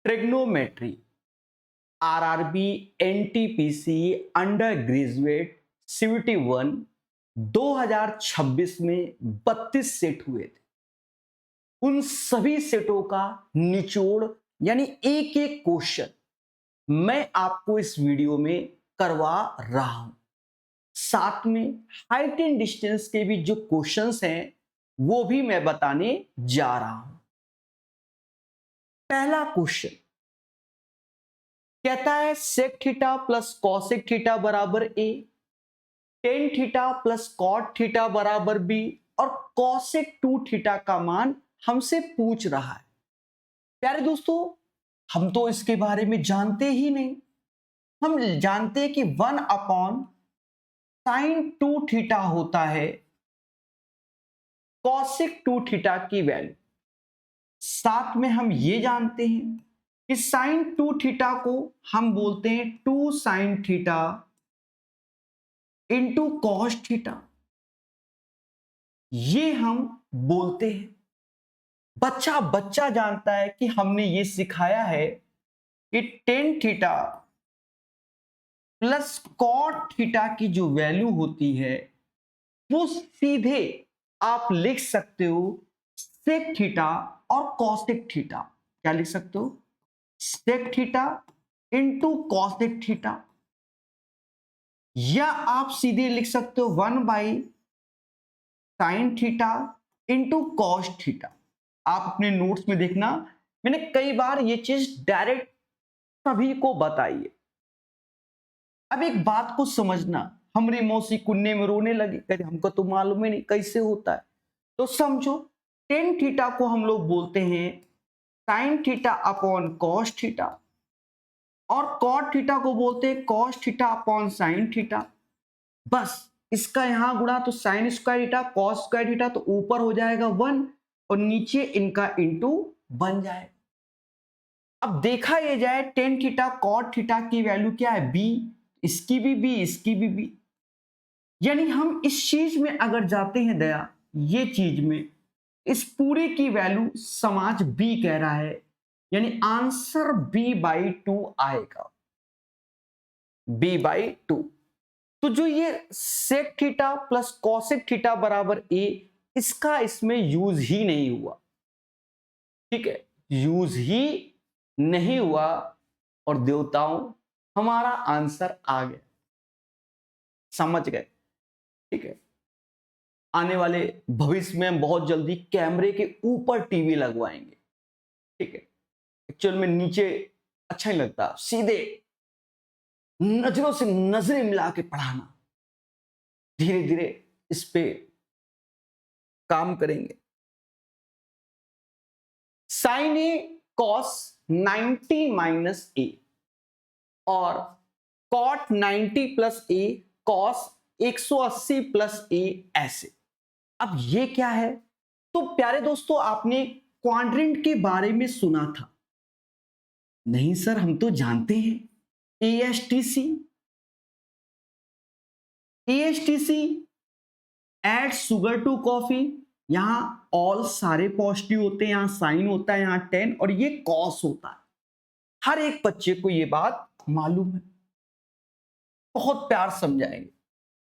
Trigonometry, RRB, NTPC, under graduate, CVT 1 2026 में 32 set हुए थे। उन सभी सेटों का निचोड़ यानी एक एक क्वेश्चन मैं आपको इस वीडियो में करवा रहा हूं। साथ में हाइट एंड डिस्टेंस के भी जो क्वेश्चंस हैं वो भी मैं बताने जा रहा हूं। पहला क्वेश्चन कहता है sec theta plus cosec theta बराबर A, tan theta plus cot theta बराबर बी और कॉसेक 2 थीटा का मान हमसे पूछ रहा है। प्यारे दोस्तों, हम तो इसके बारे में जानते ही नहीं। हम जानते हैं कि 1 अपॉन साइन 2 थीटा होता है कॉसेक 2 थीटा की वैल्यू। साथ में हम ये जानते हैं कि साइन 2 थीटा को हम बोलते हैं 2 sign theta into cos theta. ये हम बोलते हैं। बच्चा बच्चा जानता है कि हमने ये सिखाया है कि tan theta plus cot theta की जो वैल्यू होती है वो सीधे आप लिख सकते हो सेक थीटा और कॉसेक थीटा। क्या लिख सकते हो? Sec theta into cosec theta, या आप सीधे लिख सकते हो 1 by sine theta into cos theta. आप अपने नोट्स में देखना, मैंने कई बार ये चीज डायरेक्ट सभी को बताई है। अब एक बात को समझना, हमारी मौसी कुन्ने में रोने लगी, कहते हमको तो मालूम ही नहीं कैसे होता है। तो समझो, टेन थीटा को हम लोग बोलते हैं sine theta upon cos theta और कॉट थीटा को बोलते हैं cos theta upon sine theta. बस इसका यहां गुणा तो sine square theta cos square theta, तो ऊपर हो जाएगा 1 और नीचे इनका इंटू बन जाए। अब देखा ये जाए टेन थीटा कॉट थीटा की वैल्यू क्या है? बी। इसकी भी बी, इसकी भी बी। यानी हम इस चीज में अगर जाते हैं दया, ये चीज में इस पूरे की वैल्यू समाज बी कह रहा है, यानी आंसर बी बाई 2 आएगा। B by 2। तो जो ये sec theta plus cosec theta बराबर ए, इसका इसमें यूज ही नहीं हुआ। ठीक है, यूज ही नहीं हुआ और देवताओं हमारा आंसर आ गया। समझ गए? ठीक है, आने वाले भविष्य में हम बहुत जल्दी कैमरे के ऊपर टीवी लगवाएंगे। ठीक है, एक्चुअल में नीचे अच्छा नहीं लगता, सीधे नजरों से नजरें मिला के पढ़ाना। धीरे धीरे इस पे काम करेंगे। साइन ए कॉस 90 माइनस ए और कॉट 90 प्लस ए कॉस 180 प्लस ए, ऐसे। अब ये क्या है? तो प्यारे दोस्तों, आपने क्वाड्रेंट के बारे में सुना था? नहीं सर, हम तो जानते हैं एएसटीसी। एएसटीसी एड शुगर टू कॉफी। यहां ऑल सारे पॉजिटिव होते हैं, यहां साइन होता है, यहां 10 और ये कॉस होता है। हर एक बच्चे को ये बात मालूम है, बहुत प्यार समझाएंगे।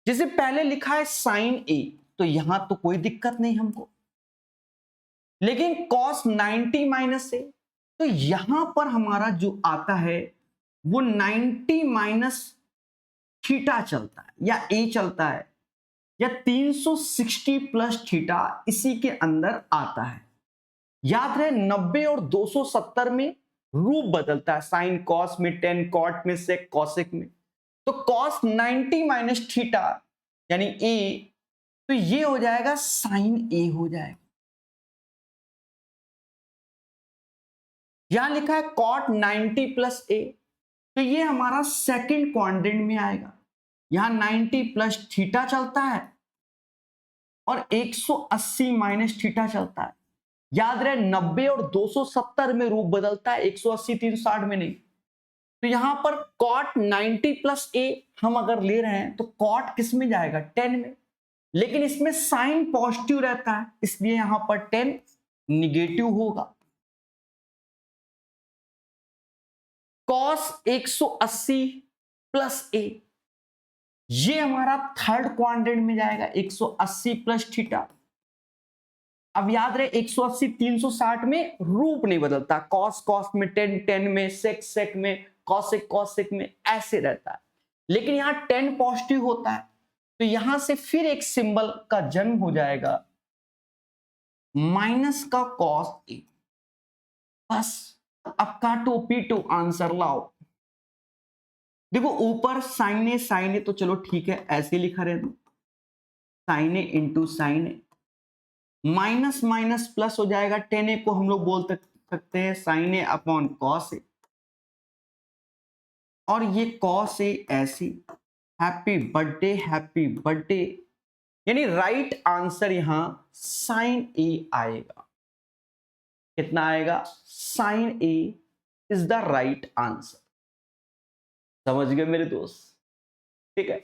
जैसे पहले लिखा है साइन ए, तो यहां तो कोई दिक्कत नहीं हमको, लेकिन कॉस 90 माइनस ए, तो यहां पर हमारा जो आता है वो 90 माइनस थीटा चलता है या ए चलता है, या 360 प्लस थीटा इसी के अंदर आता है। याद रहे 90 और 270 में रूप बदलता है, साइन कॉस में, टेन कॉट में, सेक कॉसेक में। तो कॉस 90 माइनस थीटा यानी ए, तो ये हो जाएगा साइन ए हो जाएगा। यहां लिखा है कॉट 90 प्लस ए, तो ये हमारा सेकंड क्वाड्रेंट में आएगा। यहां 90 प्लस थीटा चलता है और 180 माइनस थीटा चलता है। याद रहे 90 और 270 में रूप बदलता है, 180 360 में नहीं। तो यहां पर कॉट 90 प्लस ए हम अगर ले रहे हैं तो कॉट किस में जाएगा? 10 में। लेकिन इसमें साइन पॉजिटिव रहता है, इसलिए यहां पर 10 निगेटिव होगा। कॉस 180 प्लस ए, ये हमारा थर्ड क्वाड्रेंट में जाएगा 180 प्लस थीटा। अब याद रहे 180 360 में रूप नहीं बदलता, कॉस कॉस में, टेन टेन में, सेक सेक में, कॉसेक कॉसेक में, ऐसे रहता है। लेकिन यहां 10 पॉजिटिव होता है, तो यहां से फिर एक सिंबल का जन्म हो जाएगा, माइनस का कॉस ए। बस अब काटो पीटो आंसर लाओ। देखो ऊपर साइन ए तो चलो ठीक है, ऐसे लिखा रहे, साइन ए इंटू साइन ए, माइनस माइनस प्लस हो जाएगा, टेन ए को हम लोग बोल सकते हैं sine A upon cos A, और ये कॉस ए ऐसी, हैप्पी बर्थडे, यानी राइट आंसर यहां साइन ए आएगा। कितना आएगा? Sine A is the right answer. समझ गए मेरे दोस्त? ठीक है।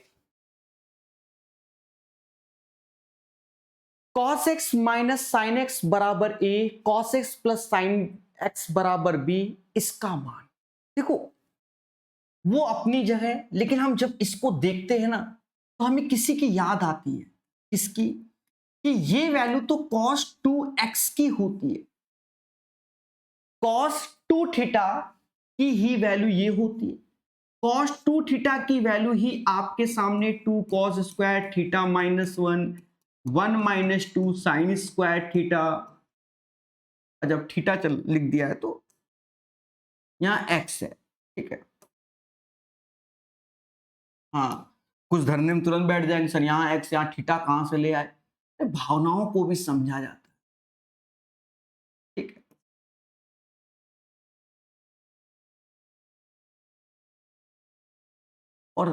cos x minus sine x बराबर a, cos x plus sine x बराबर b, इसका मान देखो वो अपनी जगह, लेकिन हम जब इसको देखते हैं ना तो हमें किसी की याद आती है। किसकी? कि ये वैल्यू तो cos 2x की होती है, cos 2 थीटा की ही वैल्यू ये होती है। cos 2 थीटा की वैल्यू ही आपके सामने 2 cos square theta minus 1 minus 2 sine square theta. जब थीटा लिख दिया है तो यहां x है, ठीक है। हाँ, कुछ धरने में तुरंत बैठ जाएंगे, सर यहाँ x यहाँ थीटा कहां से ले आए? भावनाओं को भी समझा जाता है, ठीक है। और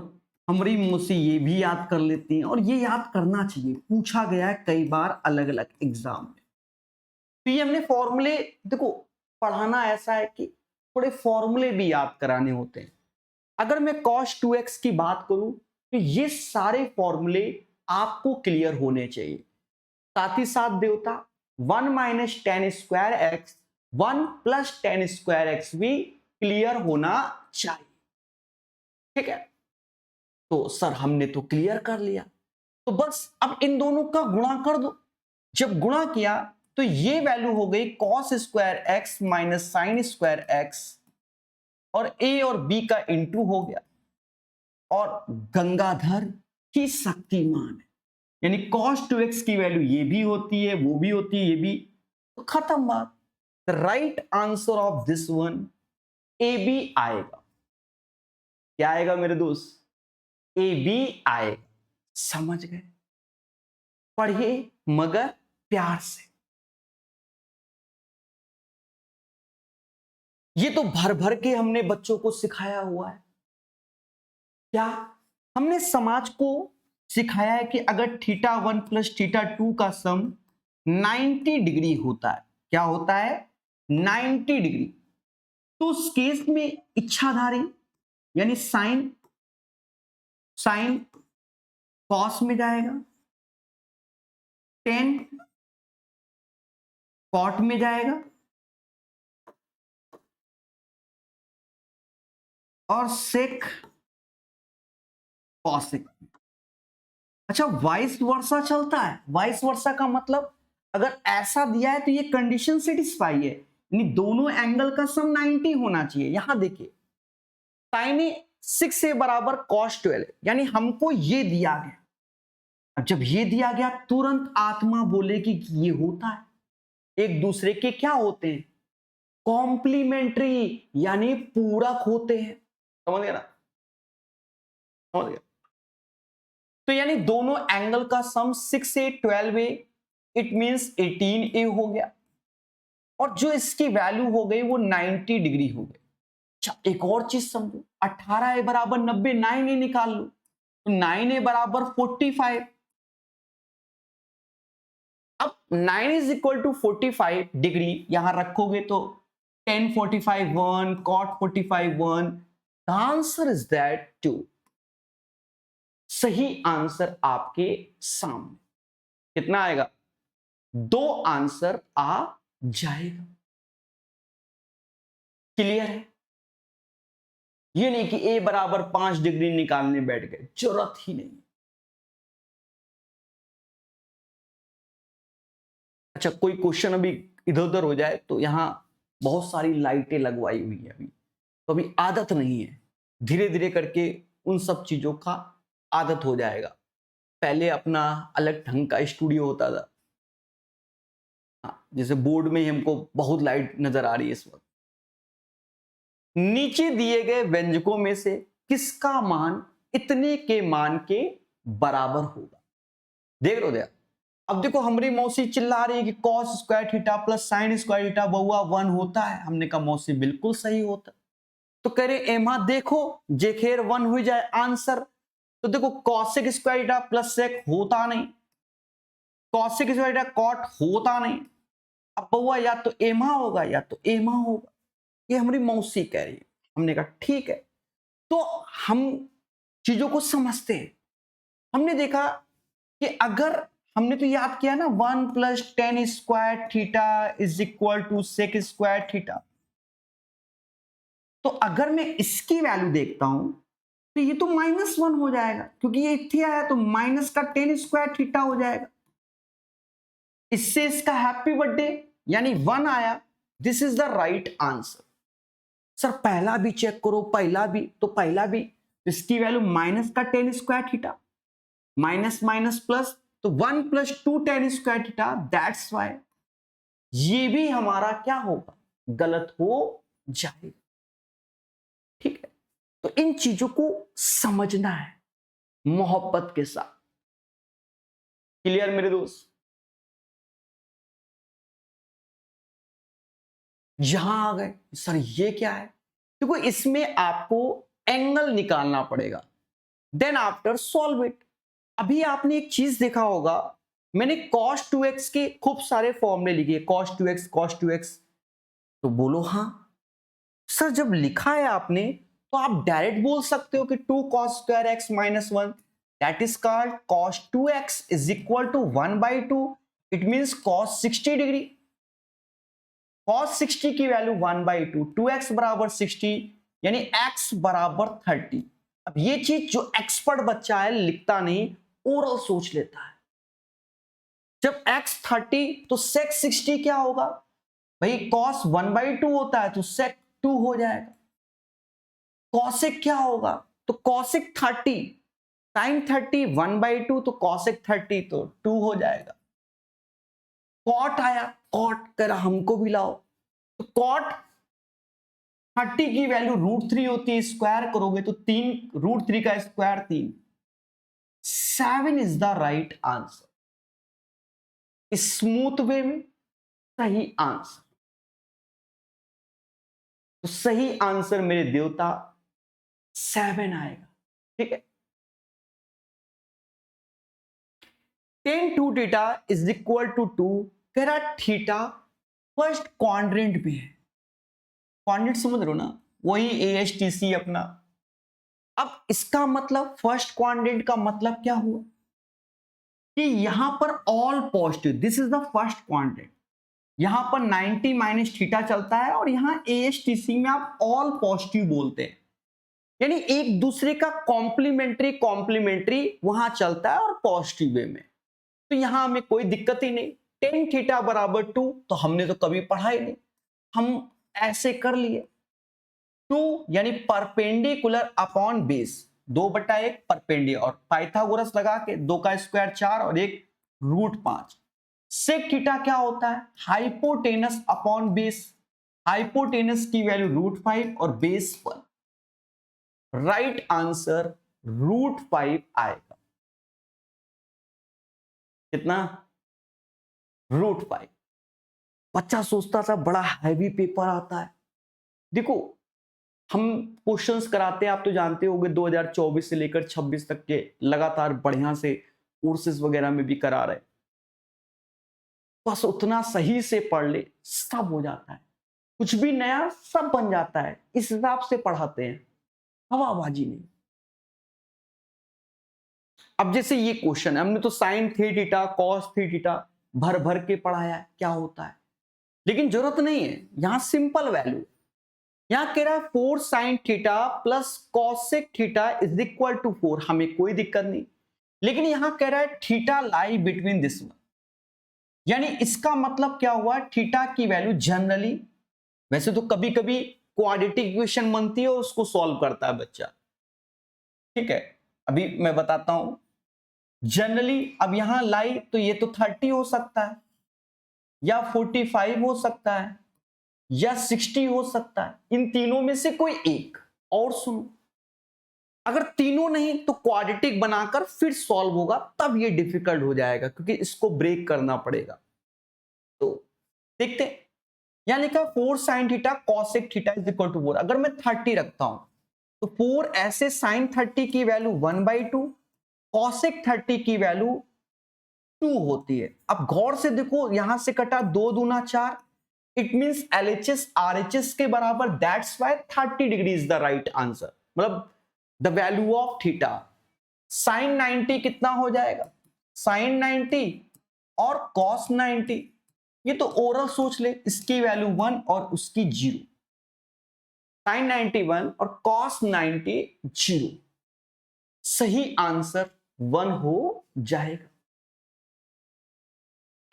हमारी मुझसे ये भी याद कर लेती हैं, और ये याद करना चाहिए, पूछा गया है कई बार अलग अलग एग्जाम में। तो ये हमने फॉर्मूले, देखो पढ़ाना ऐसा है कि थोड़े फॉर्मूले भी याद कराने होते हैं। अगर मैं cos 2x की बात करूं तो ये सारे फॉर्मूले आपको क्लियर होने चाहिए। साथ ही साथ देवता 1 minus tan square x, 1 plus tan square x भी क्लियर होना चाहिए, ठीक है। तो सर हमने तो क्लियर कर लिया, तो बस अब इन दोनों का गुणा कर दो। जब गुणा किया तो ये वैल्यू हो गई cos square x minus sine square x, और a और b का इंटू हो गया, और गंगाधर ही शक्तिमान है, यानी cos 2x की वैल्यू ये भी होती है, वो भी होती है, ये भी, तो खत्म बात। The right answer of this one A B आएगा। क्या आएगा मेरे दोस्त? ए बी आएगा। समझ गए? पढ़िए मगर प्यार से। ये तो भर भर के हमने बच्चों को सिखाया हुआ है। क्या हमने समाज को सिखाया है कि अगर थीटा 1 प्लस थीटा 2 का सम 90 डिग्री होता है, क्या होता है? 90 डिग्री, तो उस केस में इच्छाधारी यानी साइन कॉस में जाएगा, टेन कॉट में जाएगा, और सेक कॉसेक। अच्छा, वाइस वर्सा चलता है। वाइस वर्सा का मतलब अगर ऐसा दिया है तो ये कंडीशन सेटिस्फाई है, यानी दोनों एंगल का सम 90 होना चाहिए। यहां देखिए साइन ए 6 ए बराबर कॉस 12, यानी हमको ये दिया गया। अब जब ये दिया गया तुरंत आत्मा बोलेगी कि ये होता है, एक दूसरे के क्या होते हैं? कॉम्प्लीमेंट्री, यानी पूरक होते हैं। समझ गया ना? समझ गया? तो यानी दोनों एंगल का सम 6a 12a, it means 18a हो गया, और जो इसकी वैल्यू हो गई वो 90 डिग्री हो गई। अच्छा, एक और चीज समझो, 18a बराबर 90, 9a निकाल लो, तो 9a बराबर 45। अब 9 इज इक्वल टू 45 डिग्री यहां रखोगे तो tan 45 1, cot 45 1, the answer is that 2। सही आंसर आपके सामने। कितना आएगा? 2 आंसर आ जाएगा। क्लियर है? ये नहीं कि a बराबर 5 डिग्री निकालने बैठ गए, जरूरत ही नहीं। अच्छा, कोई क्वेश्चन अभी इधर उधर हो जाए तो यहां बहुत सारी लाइटें लगवाई हुई है अभी, तो अभी आदत नहीं है, धीरे धीरे करके उन सब चीजों का आदत हो जाएगा। पहले अपना अलग ढंग का स्टूडियो होता था। हाँ, जैसे बोर्ड में ही हमको बहुत लाइट नजर आ रही है इस वक्त। नीचे दिए गए व्यंजकों में से किसका मान इतने के मान के बराबर होगा? देख लो दया। अब देखो हमारी मौसी चिल्ला रही है कि cos square theta plus sine square theta बउआ 1 होता है। हमने कहा मौसी बिल्कुल सही होता। तो कह रहे एमा देखो जेखेर 1 हो जाए आंसर। तो देखो cosec square theta plus sec होता नहीं, कॉसेक स्क्वायर थीटा कॉट होता नहीं। अब बउआ या तो एमा होगा या तो एमा होगा, ये हमारी मौसी कह रही है। हमने कहा ठीक है। तो हम चीजों को समझते हैं। हमने देखा कि अगर हमने तो याद किया ना 1 plus tan square theta is equal to sec square theta. तो अगर मैं इसकी वैल्यू देखता हूं तो ये तो -1 हो जाएगा, क्योंकि ये इतने आया तो माइनस का टेन स्क्वायर थीटा हो जाएगा। इससे इसका हैप्पी बर्थडे यानी 1 आया। This is the right answer. Sir पहला भी चेक करो, पहला भी, तो पहला भी इसकी वैल्यू माइनस का ten square theta, minus minus plus, तो 1 plus 2 ten square theta, that's why ये भी हमारा क्या होगा, गलत हो जाएगा। ठीक है, तो इन चीजों को समझना है मोहब्बत के साथ। क्लियर मेरे दोस्त? यहां आ गए सर ये क्या है? देखो इसमें आपको एंगल निकालना पड़ेगा, देन आफ्टर सॉल्व इट। अभी आपने एक चीज देखा होगा, मैंने cos 2x के खूब सारे फॉर्मूले लिखे, cos 2x cos 2x। तो बोलो हाँ सर, जब लिखा है आपने तो आप डायरेक्ट बोल सकते हो कि 2 cos square x minus 1 that is called cos 2x is equal to 1/2। It means cos 60 degree. cos 60 की वैल्यू 1/2, 2x बराबर 60 यानी x बराबर 30। अब ये चीज जो एक्सपर्ट बच्चा है लिखता नहीं, ओरल सोच लेता है। जब x 30 तो sec 60 क्या होगा भाई, cos 1/2 होता है तो sec 2 हो जाएगा। cosec क्या होगा, तो cosec 30, sin 30 1/2 तो cosec 30 तो 2 हो जाएगा। cot आया, cot करा हमको भी लाओ, तो cot 30 की वैल्यू √3 होती है, स्क्वायर करोगे तो 3 √3 का square 3। 7 is the right answer. Smooth way में सही आंसर। तो सही आंसर मेरे देवता 7 आएगा। ठीक है, tan 2 theta is equal to 2। कह रहा थीटा फर्स्ट क्वाड्रेंट में है। क्वाड्रेंट समझ रहे हो ना, वही ASTC अपना। अब इसका मतलब फर्स्ट क्वाड्रेंट का मतलब क्या हुआ कि यहां पर all positive, this is the first quadrant. यहां पर 90 माइनस थीटा चलता है और यहां ASTC में आप ऑल पॉजिटिव बोलते हैं, यानी एक दूसरे का कॉम्प्लीमेंट्री कॉम्प्लीमेंट्री वहां चलता है और पॉजिटिव वे में। तो यहां हमें कोई दिक्कत ही नहीं। टेन थीटा बराबर 2 तो हमने तो कभी पढ़ा ही नहीं, हम ऐसे कर लिए। 2 यानी परपेंडिकुलर अपॉन बेस, 2/1 परपेंडिकुलर, और पाइथागोरस लगा के 2 का स्क्वायर 4 और 1 √5। सेक थीटा क्या होता है, हाइपोटेनस अपॉन बेस। हाइपोटेनस की वैल्यू √5 और बेस 1। राइट आंसर √5 आएगा। कितना, √5। बच्चा सोचता था बड़ा हैवी पेपर आता है। देखो हम क्वेश्चंस कराते हैं, आप तो जानते होंगे 2024 से लेकर 26 तक के लगातार बढ़िया से कोर्सेज वगैरह में भी करा रहे। बस उतना सही से पढ़ ले सब हो जाता है, कुछ भी नया सब बन जाता है। इस हिसाब से पढ़ाते हैं, हवाबाजी नहीं। अब जैसे ये क्वेश्चन है, हमने तो साइन थीटा कॉस थीटा भर भर के पढ़ाया है क्या होता है, लेकिन जरूरत नहीं है, यहां सिंपल वैल्यू यहां कह रहा है 4 sine theta plus cosec theta is equal to 4, हमें कोई दिक्कत नहीं, लेकिन यहां कह रहा है theta lie between this one, यानी इसका मतलब क्या हुआ, थीटा की वैल्यू जनरली, वैसे तो कभी कभी क्वाड्रेटिक इक्वेशन बनती है और उसको सॉल्व करता है बच्चा, ठीक है, अभी मैं बताता हूं जनरली। अब यहां लाई तो ये तो 30 हो सकता है या 45 हो सकता है या 60 हो सकता है, इन तीनों में से कोई एक। और सुनो, अगर तीनों नहीं तो क्वाड्रेटिक बनाकर फिर सॉल्व होगा, तब ये डिफिकल्ट हो जाएगा क्योंकि इसको ब्रेक करना पड़ेगा। तो देखते हैं, यहां लिखा 4 sine theta cosec theta is equal to 4। अगर मैं 30 रखता हूं तो 4 ऐसे साइन 30 की वैल्यू 1/2, कॉसेक 30 की वैल्यू 2 होती है। अब गौर से देखो, यहां से कटा 2 दूना 4, इट मींस एलएचएस आरएचएस के बराबर, that's why 30 degree is the right answer, मतलब the value of theta. Sine 90 कितना हो जाएगा, साइन 90 और कॉस 90, ये तो ओरल सोच ले, इसकी वैल्यू 1 और उसकी 0, साइन 91 और कॉस 90 0, सही आंसर 1 हो जाएगा।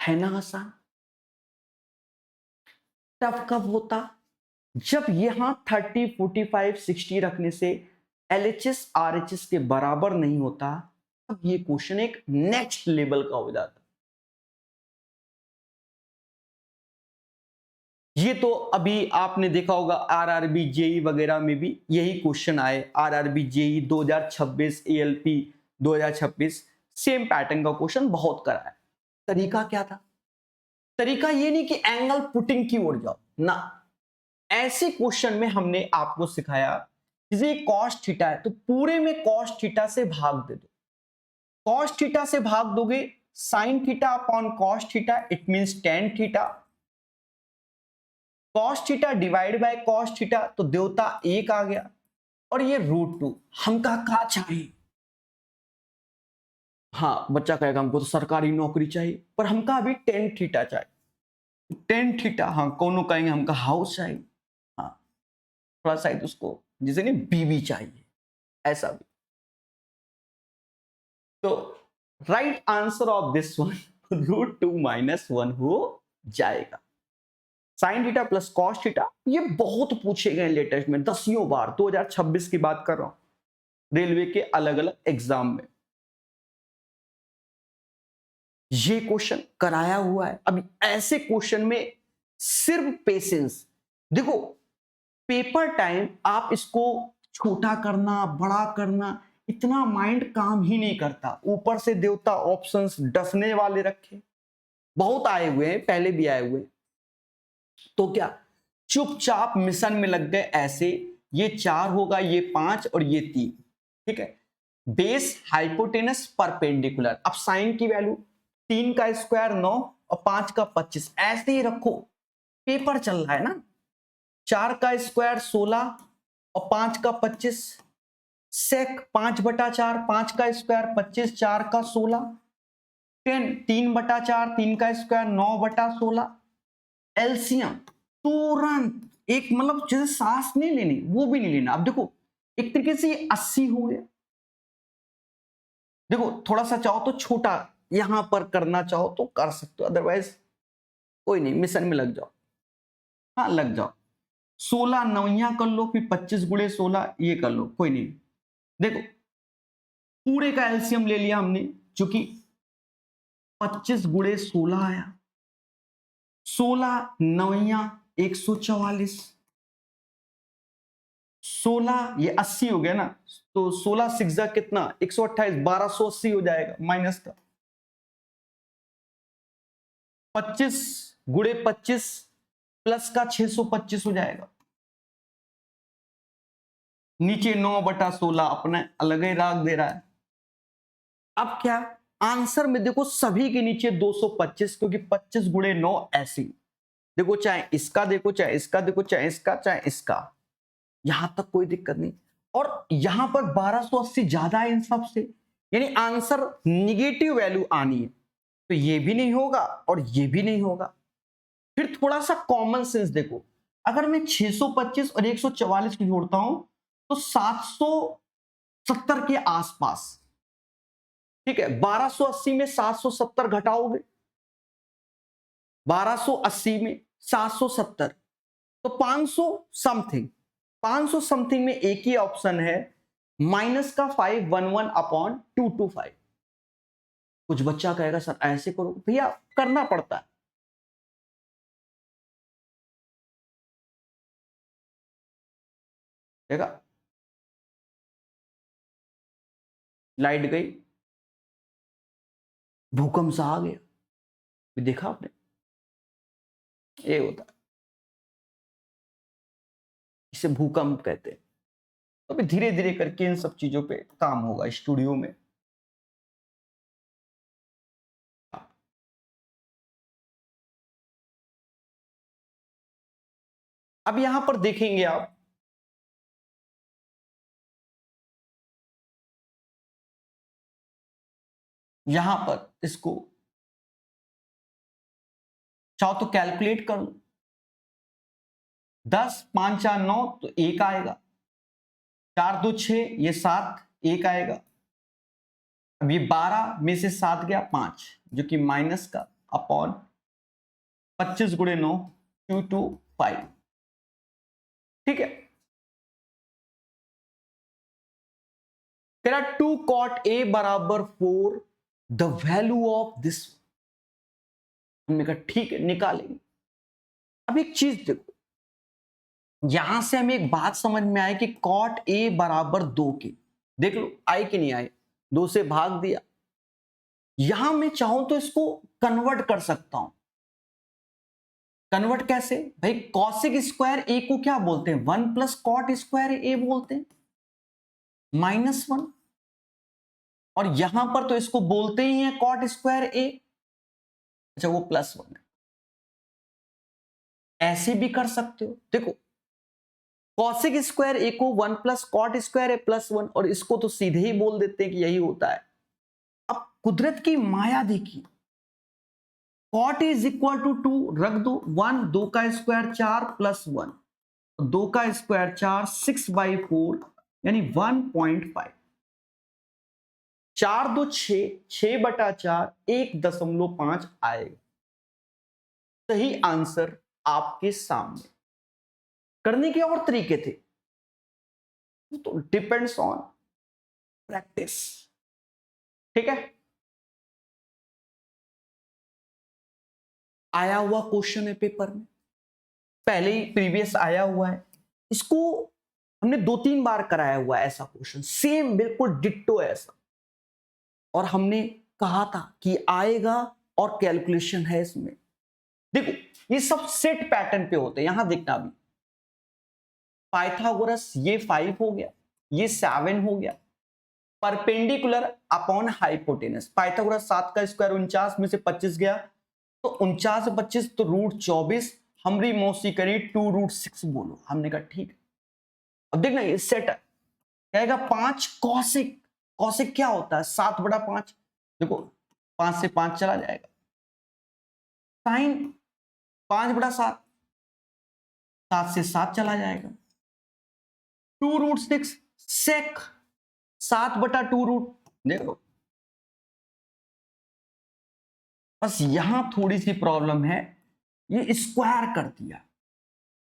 है ना आसान। तब कब होता, जब यहां 30 45 60 रखने से एलएचएस आरएचएस के बराबर नहीं होता, अब ये क्वेश्चन एक नेक्स्ट लेवल का हो जाता। ये तो अभी आपने देखा होगा आरआरबी जेई वगैरह में भी यही क्वेश्चन आए, RRB JE 2026 ALP 2026, same pattern का क्वेश्चन बहुत करा है। तरीका क्या था, तरीका ये नहीं कि एंगल पुटिंग की ओर जाओ ना, ऐसे क्वेश्चन में हमने आपको सिखाया जैसे कॉस थीटा है तो पूरे में कॉस थीटा से भाग दे दो, कॉस थीटा से भाग दोगे sine theta upon cos theta, it means tan theta, cos theta divide by cos theta तो देवता 1 आ गया, और ये √2 हमका का चाहिए। हाँ बच्चा कहेगा हमको तो सरकारी नौकरी चाहिए, पर हमका अभी टेन थीटा चाहिए, टेन थीटा, हाँ कौन कहेंगे हमका हाउस चाहिए, हाँ थोड़ा सा उसको जिसे नहीं बीवी चाहिए, ऐसा भी। तो right answer of this one √2 - 1 हो जाएगा। Sign theta plus cos theta ये बहुत पूछे गए लेटेस्ट में, दसियों बार, 2026 की बात कर रहा हूं रेलवे के अलग अलग एग्जाम में ये क्वेश्चन कराया हुआ है। अब ऐसे क्वेश्चन में सिर्फ पेशेंस, देखो पेपर टाइम आप इसको छोटा करना बड़ा करना इतना माइंड काम ही नहीं करता, ऊपर से देवता ऑप्शंस डसने वाले रखे, बहुत आए हुए हैं, पहले भी आए हुए हैं, तो क्या चुपचाप मिशन में लग गए ऐसे, ये 4 होगा, ये 5 और ये 3, ठीक है, बेस हाइपोटेनस परपेंडिकुलर। अब साइन की वैल्यू 3 का स्क्वायर 9 और 5 का 25, ऐसे ही रखो, पेपर चल रहा है ना, 4 का स्क्वायर 16 और 5 का 25, सेक 5/4, 5 का स्क्वायर 25, 4 का 16, 10 3/4, 3 का स्क्वायर 9/16, एलसीएम तुरंत एक, मतलब जैसे सांस नहीं लेनी वो भी नहीं लेना। अब देखो एक तरीके से ये 80 हो गया, देखो थोड़ा सा चाहो तो छोटा यहां पर करना चाहो तो कर सकते हो, अदरवाइज कोई नहीं, मिशन में लग जाओ, हाँ लग जाओ, 16 नौया कर लो, फिर 25 गुणे 16 ये कर लो, कोई नहीं। देखो पूरे का एलसीएम ले लिया हमने, जो कि 25 गुणे 16 आया, 16 नौया 144, 16 ये 80 हो गया ना, तो 16 सिक्स कितना 128, 1280 हो जाएगा माइनस का, 25 गुणे 25 प्लस का 625 हो जाएगा, नीचे 9/16 अपने अलग ही राग दे रहा है। अब क्या आंसर में देखो सभी के नीचे 225, क्योंकि 25 गुणे 9 ऐसी, देखो चाहे इसका देखो, चाहे इसका देखो, चाहे इसका, चाहे इसका, यहां तक कोई दिक्कत नहीं, और यहां पर 1280 ज्यादा है इन सब से, यानी आंसर निगेटिव वैल्यू आनी है, तो ये भी नहीं होगा और ये भी नहीं होगा। फिर थोड़ा सा कॉमन सेंस देखो, अगर मैं 625 और 144 को जोड़ता हूं तो 770 के आसपास, ठीक है। 1280 में 770 घटाओगे, 1280 में 770 तो 500 समथिंग, 500 समथिंग में एक ही ऑप्शन है माइनस का 511/225। कुछ बच्चा कहेगा सर ऐसे करो, भैया करना पड़ता है। देखा, लाइट गई, भूकंप सा आ गया, देखा आपने, ये होता है, इसे भूकंप कहते हैं। तो अभी धीरे धीरे करके इन सब चीजों पे काम होगा स्टूडियो में। अब यहां पर देखेंगे आप, यहां पर इसको चाहो तो कैलकुलेट कर लो, 10 5 4 9 तो 1 आएगा, 4 2 6 ये 7 1 आएगा। अब ये 12 में से 7 गया 5, जो कि माइनस का अपॉन 25 गुणे 9 225, ठीक है। तेरा 2 cot A बराबर 4, द वैल्यू ऑफ दिस, हमने कहा ठीक है निकालेंगे। अब एक चीज देखो, यहां से हमें एक बात समझ में आए कि cot A बराबर 2 के, देख लो आए कि नहीं आए, 2 से भाग दिया। यहां मैं चाहूं तो इसको कन्वर्ट कर सकता हूं। कन्वर्ट कैसे भाई, कॉसिक स्क्वायर ए को क्या बोलते हैं, 1 प्लस कॉट स्क्वायर ए बोलते हैं, -1। और यहां पर तो इसको बोलते ही हैं कॉट स्क्वायर ए, अच्छा वो +1 है। ऐसे भी कर सकते हो, देखो कॉसिक स्क्वायर ए को 1 प्लस कॉट स्क्वायर ए +1, और इसको तो सीधे ही बोल देते हैं कि यही होता है। अब कुदरत की माया देखिए, कॉट इज इक्वल टू 2 रख दो, 1 2 का स्क्वायर 4 +1, 2 का स्क्वायर 4 6/4 यानी 1.5, 4 2 6 6/4 1.5 आएगा। सही आंसर आपके सामने। करने के और तरीके थे, तो डिपेंड्स ऑन प्रैक्टिस, ठीक है। आया हुआ क्वेश्चन है पेपर में, पहले ही प्रीवियस आया हुआ है, इसको हमने 2-3 बार कराया हुआ है ऐसा क्वेश्चन, सेम बिल्कुल डिट्टो ऐसा, और हमने कहा था कि आएगा और कैलकुलेशन है इसमें। देखो ये सब सेट पैटर्न पे होते हैं, यहां देखना अभी पाइथागोरस, ये 5 हो गया, ये 7 हो गया, परपेंडिकुलर अपॉन हाइपोटेनस, पाइथागोरस 7 का स्क्वायर 49 में से 25 गया, तो 49 से 25 तो √24, हमरी मौसी करी 2√6 बोलो, हमने कहा ठीक है। अब देखना ये सेट कहेगा 5 कॉसिक, कॉसिक क्या होता है 7/5, देखो 5 से 5 चला जाएगा, साइन 5/7, 7 से 7 चला जाएगा, 2√6 सेक 7/2 देखो। बस यहां थोड़ी सी प्रॉब्लम है, ये स्क्वायर कर दिया,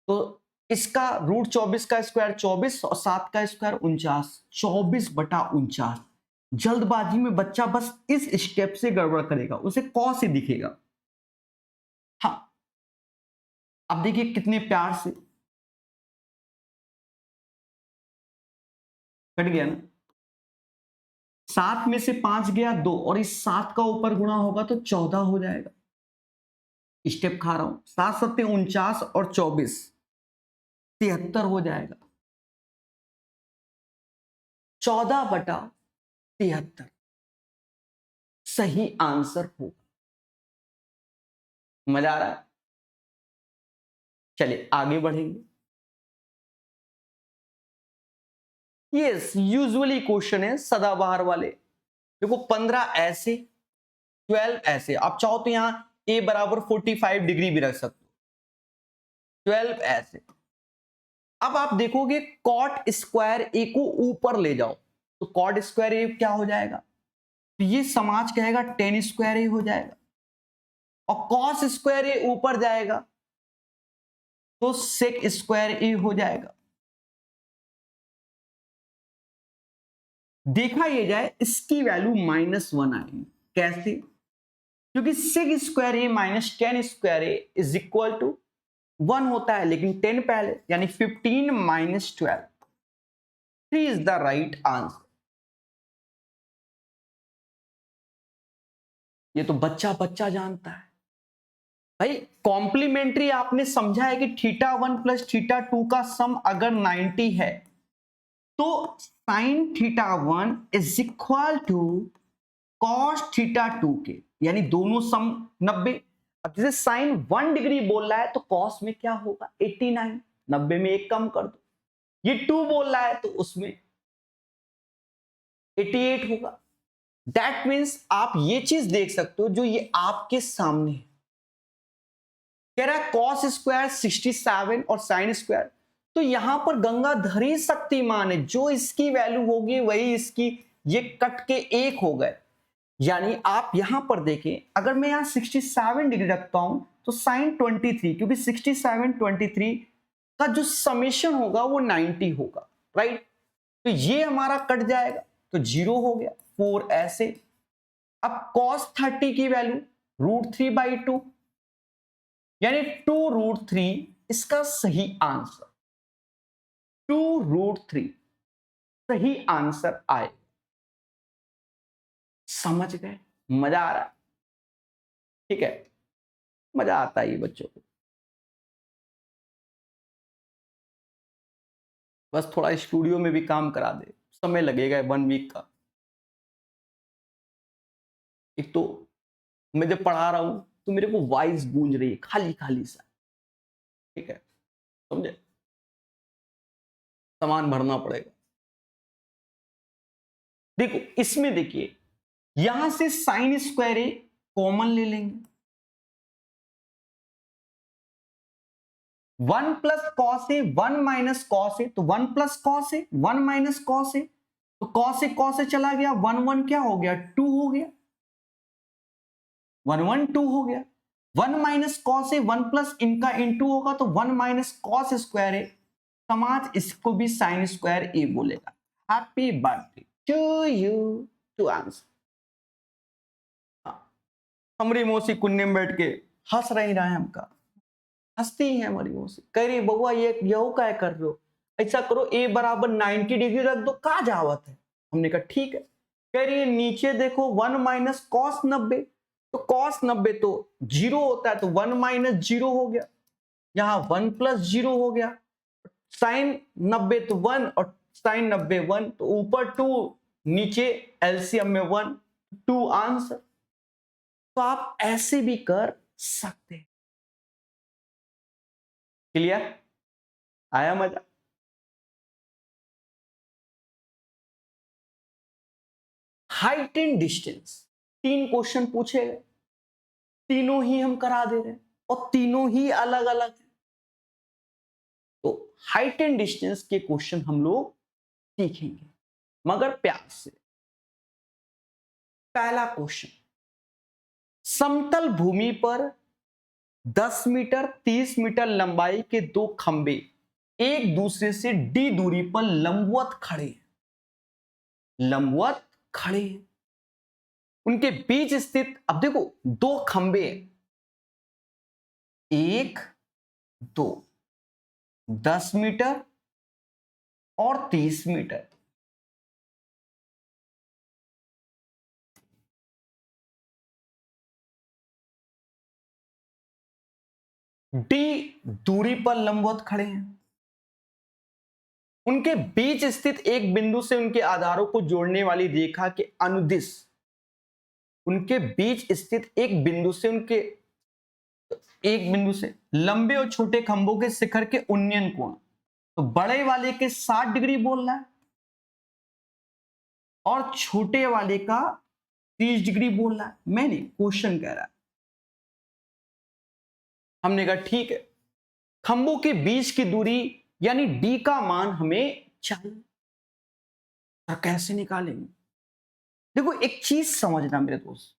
तो इसका √24 का स्क्वायर 24 और 7 का स्क्वायर 49, 24/49। जल्दबाजी में बच्चा बस इस स्टेप से गड़बड़ करेगा, उसे कॉस ही दिखेगा। हाँ अब देखिए कितने प्यार से कट गया ना, 7 में से 5 गया 2, और इस 7 का ऊपर गुणा होगा तो 14 हो जाएगा। स्टेप खा रहा हूं, 7 7 49 और 24 73 हो जाएगा, 14/73 सही आंसर होगा। मजा आ रहा है, चलिए आगे बढ़ेंगे। यस यूजुअली क्वेश्चन है सदाबहार वाले, देखो 15 ऐसे 12 ऐसे, आप चाहो तो यहां a बराबर 45 डिग्री भी रख सकते हो, 12 ऐसे। अब आप देखोगे कॉट स्क्वायर ए को ऊपर ले जाओ तो कॉट स्क्वायर ए क्या हो जाएगा, तो ये समाज कहेगा टेन स्क्वायर ए हो जाएगा, और कॉस स्क्वायर ए ऊपर जाएगा तो सेक स्क्वायर ए हो जाएगा। देखा ये जाए इसकी वैल्यू -1 आएगी। कैसे? क्योंकि sec square A minus tan square A is equal to 1 होता है, लेकिन 10 पहले, यानी 15 minus 12। 3 is the right answer. ये तो बच्चा बच्चा जानता है भाई। कॉम्प्लीमेंट्री आपने समझा है कि θ1 प्लस θ2 का सम अगर 90 है तो sin θ1 is equal to cos θ2 के, यानी दोनों सम 90। अब जैसे साइन 1 डिग्री बोल रहा है तो कॉस में क्या होगा 89, 90 में एक कम कर दो। ये 2 बोल रहा है तो उसमें 88 होगा। दैट मीन्स आप ये चीज देख सकते हो जो ये आपके सामने है। कह रहा है कॉस स्क्वायर 67 और साइन स्क्वायर, तो यहां पर गंगाधरी शक्तिमान है, जो इसकी वैल्यू होगी वही इसकी, ये कट के एक हो गए। यानी आप यहां पर देखें, अगर मैं यहां 67 डिग्री रखता हूं तो साइन 23, क्योंकि 67 23 का जो समेशन होगा वो 90 होगा, राइट। तो ये हमारा कट जाएगा तो 0 हो गया, 4 ऐसे। अब cos 30 की वैल्यू √3/2, यानी 2√3 इसका सही आंसर, 2√3 सही आंसर आए। समझ गए? मजा आ रहा है? ठीक है, मजा आता है ये बच्चों को। बस थोड़ा स्टूडियो में भी काम करा दे, समय लगेगा 1 वीक का। एक तो मैं जब पढ़ा रहा हूं तो मेरे को वॉइस गूंज रही है खाली खाली सा, ठीक है, समझे? सामान भरना पड़ेगा। देखो इसमें देखिए, यहां से साइन स्क्वायर ए कॉमन ले लेंगे, 1 plus cos A, 1 minus cos A, तो 1 plus cos A, 1 minus cos A, तो कॉस ए चला गया, 1 1 क्या हो गया 2 हो गया, 1 1 2 हो गया। 1 माइनस कॉस ए, 1 प्लस इनका इंटू होगा तो 1 माइनस कॉस स्क्वायर ए, समाज इसको भी साइन स्क्वायर ए बोलेगा। Happy birthday to you to answer. हमारी मौसी कुन्ने में बैठ के हंस रही रहा है, हमका हंसती ही है हमारी मौसी, कह रही बबुआ ये क्या कर रहे हो, ऐसा करो ए बराबर 90 डिग्री रख दो, का जावत है। हमने कहा ठीक है। कह रही है नीचे देखो 1 माइनस कॉस 90, तो कॉस 90 तो 0 होता है, तो 1 माइनस 0 हो गया, यहां 1 प्लस 0 हो गया, साइन 90 तो 1 और साइन 90 1, तो ऊपर 2 नीचे एलसीएम में 1, 2 आंसर। तो आप ऐसे भी कर सकते हैं। क्लियर? आया मजा? हाइट एंड डिस्टेंस 3 क्वेश्चन पूछे गए, तीनों ही हम करा दे रहे हैं और तीनों ही अलग अलग है। तो हाइट एंड डिस्टेंस के क्वेश्चन हम लोग सीखेंगे, मगर प्यार से। पहला क्वेश्चन, समतल भूमि पर 10 मीटर 30 मीटर लंबाई के 2 खंबे एक दूसरे से d दूरी पर लंबवत खड़े हैं। उनके बीच स्थित, अब देखो 2 खंबे, 1 2, 10 मीटर और 30 मीटर। d दूरी पर लंबवत खड़े हैं। उनके बीच स्थित एक बिंदु से उनके आधारों को जोड़ने वाली रेखा के अनुदिश, उनके बीच स्थित एक बिंदु से लंबे और छोटे खंभों के शिखर के उन्नयन कोण, तो बड़े वाले के 60 डिग्री बोल रहा है और छोटे वाले का 30 डिग्री बोल रहा है। मैंने क्वेश्चन कह रहा है, हमने कहा ठीक है, खंभों के बीच की दूरी यानी डी का मान हमें चाहिए। तो कैसे निकालेंगे? देखो एक चीज समझना मेरे दोस्त,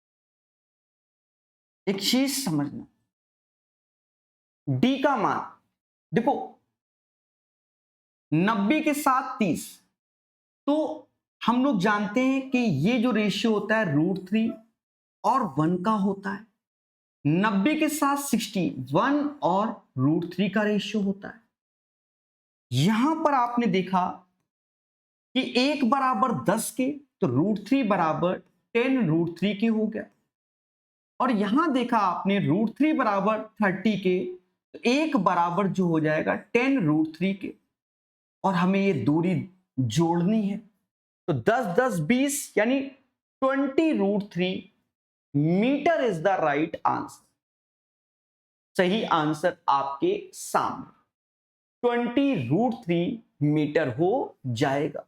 एक चीज समझना, डी का मान देखो 90 के साथ 30, तो हम लोग जानते हैं कि ये जो रेशियो होता है √3 और 1 का होता है। 90 के साथ 60 1 और √3 का रेशियो होता है। यहां पर आपने देखा कि 1 बराबर 10 के, तो √3 बराबर 10 √3 के हो गया। और यहां देखा आपने √3 बराबर 30 के, तो 1 बराबर जो हो जाएगा 10 √3 के। और हमें ये दूरी जोड़नी है, तो 10 10 20 यानी 20 √3 meter is the right answer. सही आंसर आपके सामने 20 √3 मीटर हो जाएगा।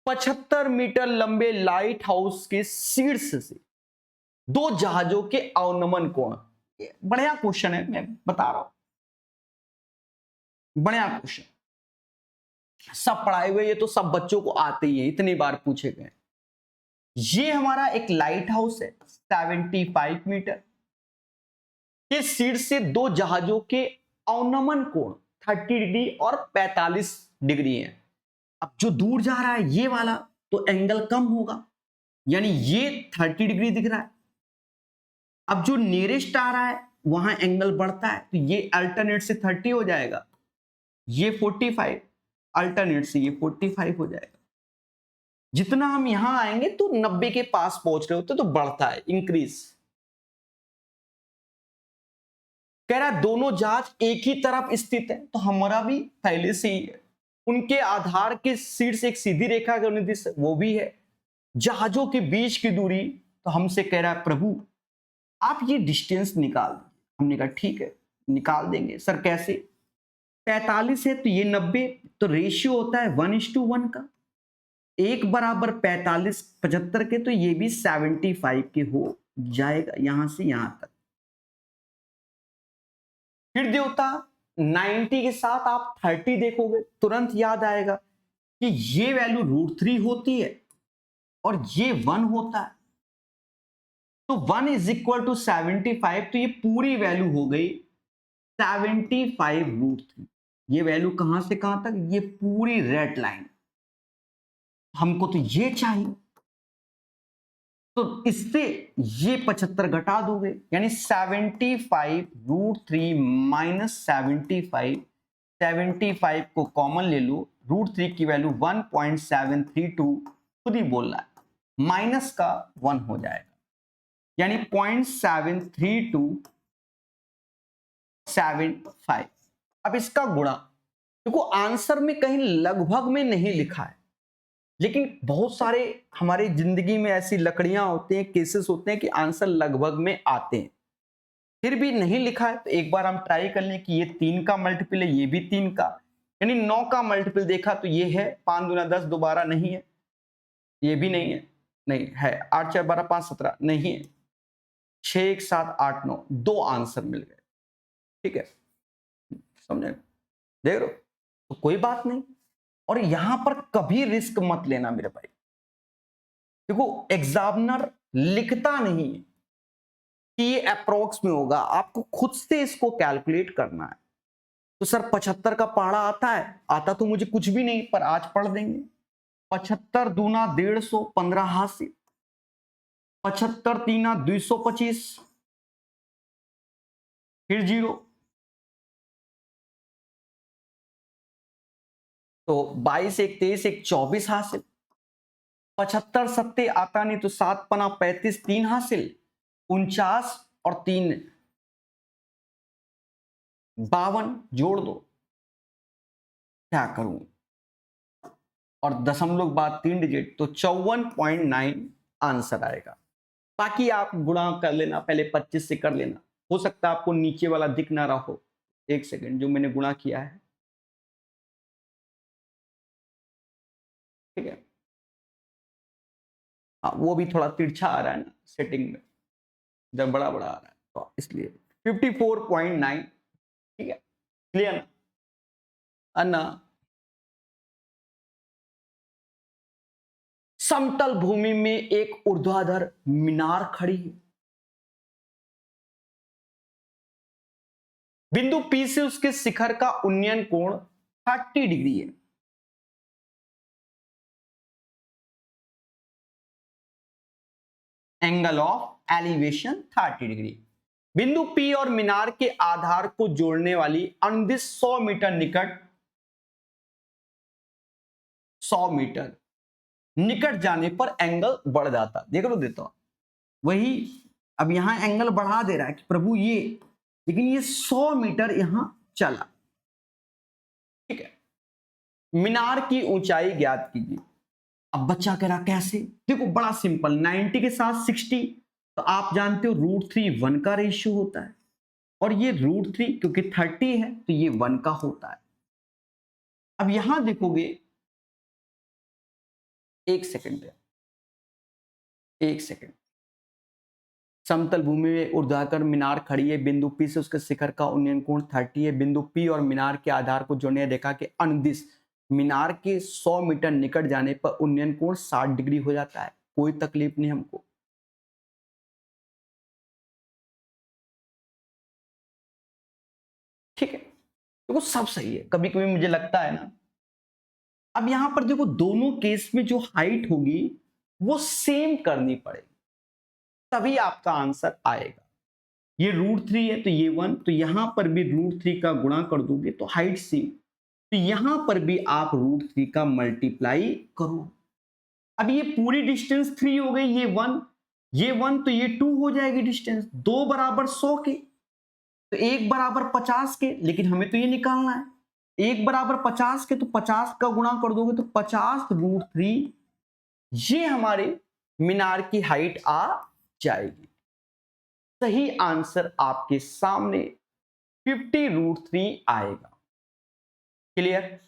75 मीटर लंबे लाइट हाउस के शीर्ष से 2 जहाजों के अवनमन कोण। बढ़िया क्वेश्चन है, मैं बता रहा हूं, बढ़िया क्वेश्चन, सब पढ़ाए हुए, ये तो सब बच्चों को आते ही है, इतनी बार पूछे गए। ये हमारा एक लाइट हाउस है 75 मीटर के शीर्ष से 2 जहाजों के अवनमन कोण 30 डिग्री और 45 डिग्री है। अब जो दूर जा रहा है ये वाला, तो एंगल कम होगा, यानी ये 30 डिग्री दिख रहा है। अब जो नियरेस्ट आ रहा है वहां एंगल बढ़ता है, तो ये अल्टरनेट से 30 हो जाएगा, ये 45, अल्टरनेट से ये 45 हो जाएगा। जितना हम यहां आएंगे तो 90 के पास पहुंच रहे होते, तो बढ़ता है, इंक्रीज। कह रहा है दोनों जहाज एक ही तरफ स्थित है, तो हमारा भी पहले से ही है। उनके आधार के शीर्ष एक सीधी रेखा का निर्देश वो भी है। जहाजों के बीच की दूरी, तो हमसे कह रहा है प्रभु आप ये डिस्टेंस निकाल दीजिए। हमने कहा ठीक है निकाल देंगे। सर कैसे? 45 है तो ये 90, तो रेशियो होता है 1:1 का। 1 बराबर 45 75 के, तो ये भी 75 के हो जाएगा यहां से यहां तक। फिर देवता 90 के साथ आप 30 देखोगे, तुरंत याद आएगा कि ये वैल्यू √3 होती है और ये 1 होता है, तो 1 = 75, तो ये पूरी वैल्यू हो गई 75 √3। ये वैल्यू कहां से कहां तक? ये पूरी रेड लाइन, हमको तो ये चाहिए, तो इससे ये 75 घटा दोगे, यानी 75 √3 माइनस 75, 75 को कॉमन ले लो, √3 की वैल्यू 1.732 खुद ही बोल रहा है, माइनस का 1 हो जाएगा, यानी 0.7325। अब इसका गुणा देखो, आंसर में कहीं लगभग में नहीं लिखा है, लेकिन बहुत सारे हमारी जिंदगी में ऐसी लकड़ियां होती हैं, केसेस होते हैं कि आंसर लगभग में आते हैं, फिर भी नहीं लिखा है, तो एक बार हम ट्राई कर लें कि ये 3 का मल्टीपल है, ये भी 3 का, यानी 9 का मल्टीपल देखा तो ये है 5 दूना 10, दोबारा नहीं है, ये भी नहीं है, नहीं है 8 4 12 5 17 नहीं है, 6 1 7 8 9, 2 आंसर मिल गए। ठीक है, समझे? देख रहे हो, तो कोई बात नहीं। और यहां पर कभी रिस्क मत लेना मेरे भाई। देखो एग्जामिनर लिखता नहीं है कि ये अप्रोक्स में होगा, आपको खुद से इसको कैलकुलेट करना है। तो सर 75 का पहाड़ा आता है? आता तो मुझे कुछ भी नहीं, पर आज पढ़ देंगे। 75 दूना 150, 15 हासिल, 75 तीना 225, फिर 0, तो 22 1 23 1 24 हासिल, 75 सत्ते आता नहीं, तो 7 पना 35 3 हासिल, 49 और 3 52 जोड़ दो, क्या करूं, और दशमलव बाद 3 डिजिट, तो 54.9 आंसर आएगा। बाकी आप गुणा कर लेना, पहले 25 से कर लेना, हो सकता है आपको नीचे वाला दिख ना रहा हो। एक सेकंड, जो मैंने गुणा किया है, ठीक है, हाँ वो भी थोड़ा तिरछा आ रहा है ना सेटिंग में, जब बड़ा बड़ा आ रहा है तो इसलिए 54.9। ठीक है, क्लियर ना? अन्ना समतल भूमि में एक ऊर्ध्वाधर मीनार खड़ी है। बिंदु P से उसके शिखर का उन्नयन कोण 30 डिग्री है। Angle of elevation 30 degree. बिंदु P और मीनार के आधार को जोड़ने वाली अनुदिश 100 मीटर निकट 100 मीटर निकट जाने पर एंगल बढ़ जाता। देख लो, देता हूं वही। अब यहां एंगल बढ़ा दे रहा है कि प्रभु ये, लेकिन ये 100 मीटर यहां चला। ठीक है, मीनार की ऊंचाई ज्ञात कीजिए। अब बच्चा कह रहा कैसे? देखो बड़ा सिंपल, 90 के साथ 60, तो आप जानते हो √3 1 का रेशियो होता है, और ये √3 क्योंकि 30 है तो ये 1 का होता है। अब यहां देखोगे, एक सेकंड, समतल भूमि में ऊर्ध्वाधर मीनार खड़ी है। बिंदु P से उसके शिखर का उन्नयन कोण 30 है। बिंदु P और मीनार के आधार को जोड़ने रेखा के अनुदिश मीनार के 100 मीटर निकट जाने पर उन्नयन कोण 60 डिग्री हो जाता है। कोई तकलीफ नहीं हमको। ठीक है, देखो सब सही है। कभी कभी मुझे लगता है ना, अब यहां पर देखो दोनों केस में जो हाइट होगी वो सेम करनी पड़ेगी, तभी आपका आंसर आएगा। ये √3 है तो ये 1, तो यहां पर भी √3 का गुणा कर दोगे तो हाइट सेम, तो यहां पर भी आप √3 का मल्टीप्लाई करो। अब ये पूरी डिस्टेंस 3 हो गई, ये 1 तो ये 2 हो जाएगी डिस्टेंस। 2 बराबर 100 के, तो 1 बराबर 50 के, लेकिन हमें तो ये निकालना है। 1 बराबर 50 के, तो 50 का गुणा कर दोगे तो 50 √3, ये हमारे मीनार की हाइट आ जाएगी। सही आंसर आपके सामने 50√3 आएगा। क्लियर?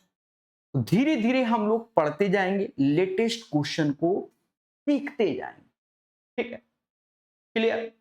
धीरे धीरे हम लोग पढ़ते जाएंगे, लेटेस्ट क्वेश्चन को सीखते जाएंगे। ठीक है, क्लियर?